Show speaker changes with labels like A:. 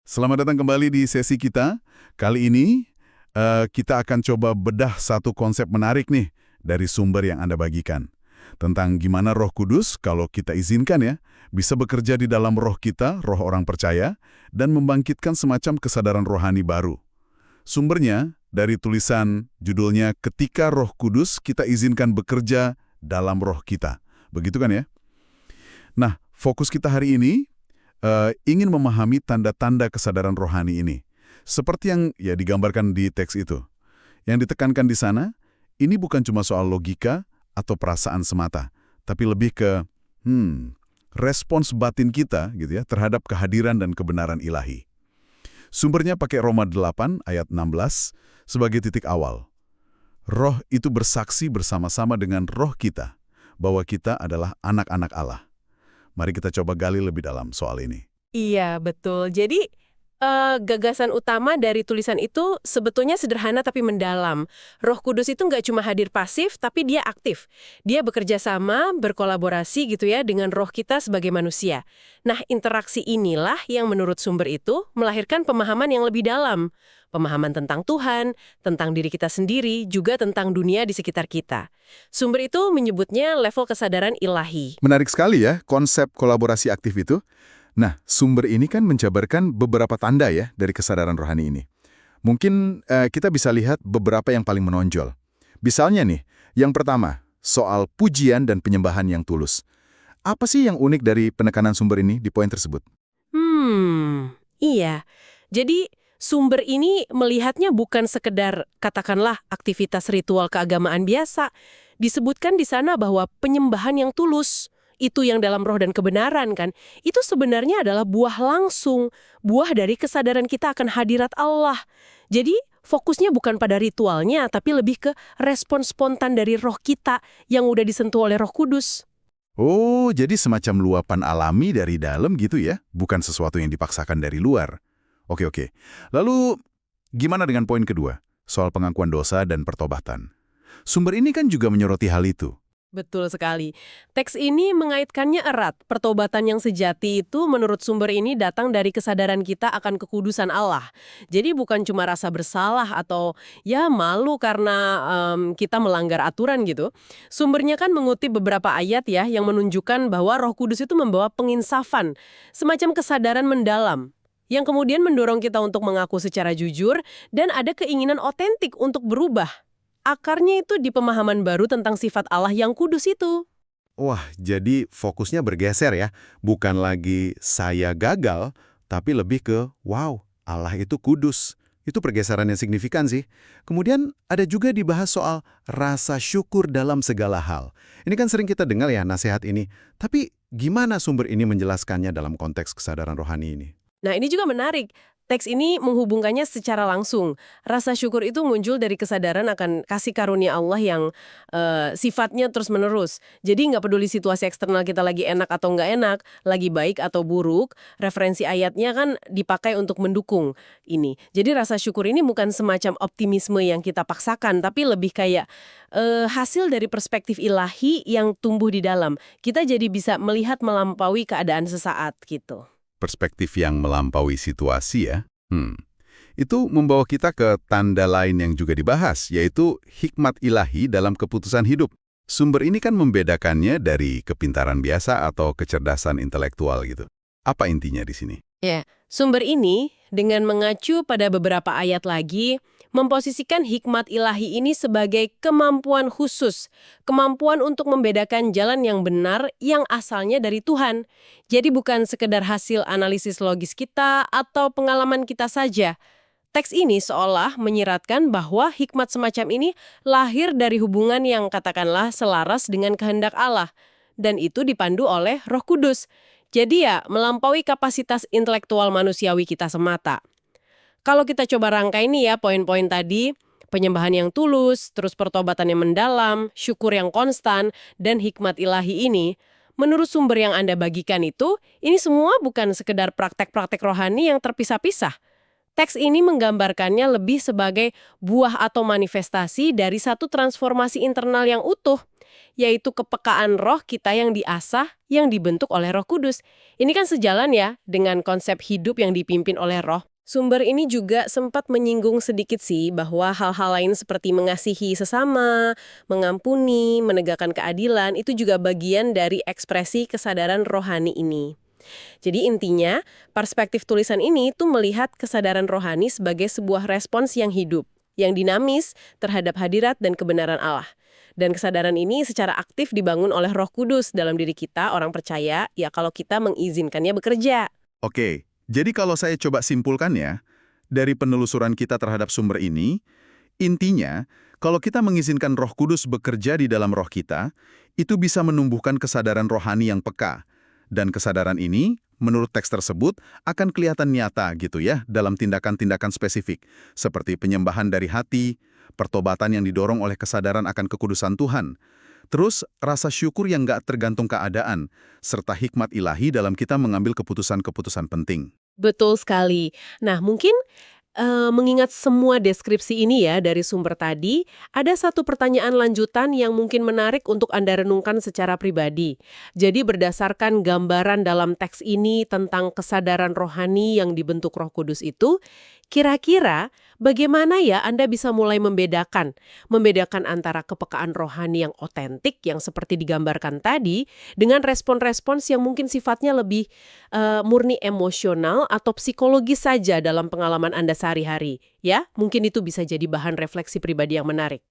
A: Selamat datang kembali di sesi kita. Kali ini kita akan coba bedah satu konsep menarik nih dari sumber yang Anda bagikan. Tentang gimana Roh Kudus, kalau kita izinkan ya, bisa bekerja di dalam roh kita, roh orang percaya, dan membangkitkan semacam kesadaran rohani baru. Sumbernya dari tulisan judulnya Ketika Roh Kudus Kita Izinkan Bekerja Dalam Roh Kita. Begitu kan ya? Nah, fokus kita hari ini ingin memahami tanda-tanda kesadaran rohani ini. Seperti yang ya digambarkan di teks itu. Yang ditekankan di sana, ini bukan cuma soal logika atau perasaan semata, tapi lebih ke respons batin kita gitu ya terhadap kehadiran dan kebenaran ilahi. Sumbernya pakai Roma 8 ayat 16 sebagai titik awal. Roh itu bersaksi bersama-sama dengan roh kita bahwa kita adalah anak-anak Allah. Mari kita coba gali lebih dalam soal ini.
B: Iya, betul. Jadi, gagasan utama dari tulisan itu sebetulnya sederhana tapi mendalam. Roh Kudus itu nggak cuma hadir pasif, tapi dia aktif. Dia bekerja sama, berkolaborasi gitu ya, dengan roh kita sebagai manusia. Nah, interaksi inilah yang menurut sumber itu melahirkan pemahaman yang lebih dalam. Pemahaman tentang Tuhan, tentang diri kita sendiri, juga tentang dunia di sekitar kita. Sumber itu menyebutnya level kesadaran ilahi.
A: Menarik sekali ya konsep kolaborasi aktif itu. Nah, sumber ini kan menjabarkan beberapa tanda ya dari kesadaran rohani ini. Mungkin kita bisa lihat beberapa yang paling menonjol. Misalnya nih, yang pertama, soal pujian dan penyembahan yang tulus. Apa sih yang unik dari penekanan sumber ini di poin tersebut?
B: Iya. Jadi, sumber ini melihatnya bukan sekedar, katakanlah, aktivitas ritual keagamaan biasa. Disebutkan di sana bahwa penyembahan yang tulus, itu yang dalam roh dan kebenaran kan, itu sebenarnya adalah buah langsung, buah dari kesadaran kita akan hadirat Allah. Jadi, fokusnya bukan pada ritualnya, tapi lebih ke respon spontan dari roh kita yang udah disentuh oleh Roh Kudus.
A: Oh, jadi semacam luapan alami dari dalam gitu ya, bukan sesuatu yang dipaksakan dari luar. Oke. Lalu, gimana dengan poin kedua, soal pengakuan dosa dan pertobatan? Sumber ini kan juga menyoroti hal itu.
B: Betul sekali. Teks ini mengaitkannya erat. Pertobatan yang sejati itu menurut sumber ini datang dari kesadaran kita akan kekudusan Allah. Jadi bukan cuma rasa bersalah atau ya malu karena kita melanggar aturan gitu. Sumbernya kan mengutip beberapa ayat ya yang menunjukkan bahwa Roh Kudus itu membawa penginsafan, semacam kesadaran mendalam yang kemudian mendorong kita untuk mengaku secara jujur dan ada keinginan otentik untuk berubah. Akarnya itu di pemahaman baru tentang sifat Allah yang kudus itu.
A: Wah, jadi fokusnya bergeser ya. Bukan lagi saya gagal, tapi lebih ke, wow, Allah itu kudus. Itu pergeseran yang signifikan sih. Kemudian ada juga dibahas soal rasa syukur dalam segala hal. Ini kan sering kita dengar ya nasihat ini. Tapi gimana sumber ini menjelaskannya dalam konteks kesadaran rohani ini?
B: Nah, ini juga menarik. Teks ini menghubungkannya secara langsung. Rasa syukur itu muncul dari kesadaran akan kasih karunia Allah yang sifatnya terus-menerus. Jadi nggak peduli situasi eksternal kita lagi enak atau nggak enak, lagi baik atau buruk, referensi ayatnya kan dipakai untuk mendukung ini. Jadi rasa syukur ini bukan semacam optimisme yang kita paksakan, tapi lebih kayak hasil dari perspektif ilahi yang tumbuh di dalam. Kita jadi bisa melihat melampaui keadaan sesaat gitu.
A: Perspektif yang melampaui situasi ya. Itu membawa kita ke tanda lain yang juga dibahas, yaitu hikmat ilahi dalam keputusan hidup. Sumber ini kan membedakannya dari kepintaran biasa atau kecerdasan intelektual gitu. Apa intinya di sini?
B: Ya, sumber ini dengan mengacu pada beberapa ayat lagi, memposisikan hikmat ilahi ini sebagai kemampuan khusus, kemampuan untuk membedakan jalan yang benar yang asalnya dari Tuhan. Jadi bukan sekedar hasil analisis logis kita atau pengalaman kita saja. Teks ini seolah menyiratkan bahwa hikmat semacam ini lahir dari hubungan yang katakanlah selaras dengan kehendak Allah. Dan itu dipandu oleh Roh Kudus. Jadi ya, melampaui kapasitas intelektual manusiawi kita semata. Kalau kita coba rangkai ini ya, poin-poin tadi, penyembahan yang tulus, terus pertobatan yang mendalam, syukur yang konstan, dan hikmat ilahi ini, menurut sumber yang Anda bagikan itu, ini semua bukan sekedar praktek-praktek rohani yang terpisah-pisah. Teks ini menggambarkannya lebih sebagai buah atau manifestasi dari satu transformasi internal yang utuh, yaitu kepekaan roh kita yang diasah, yang dibentuk oleh Roh Kudus. Ini kan sejalan ya dengan konsep hidup yang dipimpin oleh roh. Sumber ini juga sempat menyinggung sedikit sih bahwa hal-hal lain seperti mengasihi sesama, mengampuni, menegakkan keadilan itu juga bagian dari ekspresi kesadaran rohani ini. Jadi intinya, perspektif tulisan ini tuh melihat kesadaran rohani sebagai sebuah respons yang hidup, yang dinamis terhadap hadirat dan kebenaran Allah. Dan kesadaran ini secara aktif dibangun oleh Roh Kudus dalam diri kita, orang percaya, ya kalau kita mengizinkannya bekerja.
A: Oke, jadi kalau saya coba simpulkan ya, dari penelusuran kita terhadap sumber ini, intinya, kalau kita mengizinkan Roh Kudus bekerja di dalam roh kita, itu bisa menumbuhkan kesadaran rohani yang peka. Dan kesadaran ini, menurut teks tersebut, akan kelihatan nyata gitu ya dalam tindakan-tindakan spesifik, seperti penyembahan dari hati, pertobatan yang didorong oleh kesadaran akan kekudusan Tuhan, terus rasa syukur yang nggak tergantung keadaan, serta hikmat ilahi dalam kita mengambil keputusan-keputusan penting.
B: Betul sekali. Nah, mungkin mengingat semua deskripsi ini ya dari sumber tadi, ada satu pertanyaan lanjutan yang mungkin menarik untuk Anda renungkan secara pribadi. Jadi berdasarkan gambaran dalam teks ini tentang kesadaran rohani yang dibentuk Roh Kudus itu, kira-kira bagaimana ya Anda bisa mulai membedakan antara kepekaan rohani yang otentik yang seperti digambarkan tadi dengan respon-respons yang mungkin sifatnya lebih murni emosional atau psikologis saja dalam pengalaman Anda sehari-hari, ya? Mungkin itu bisa jadi bahan refleksi pribadi yang menarik.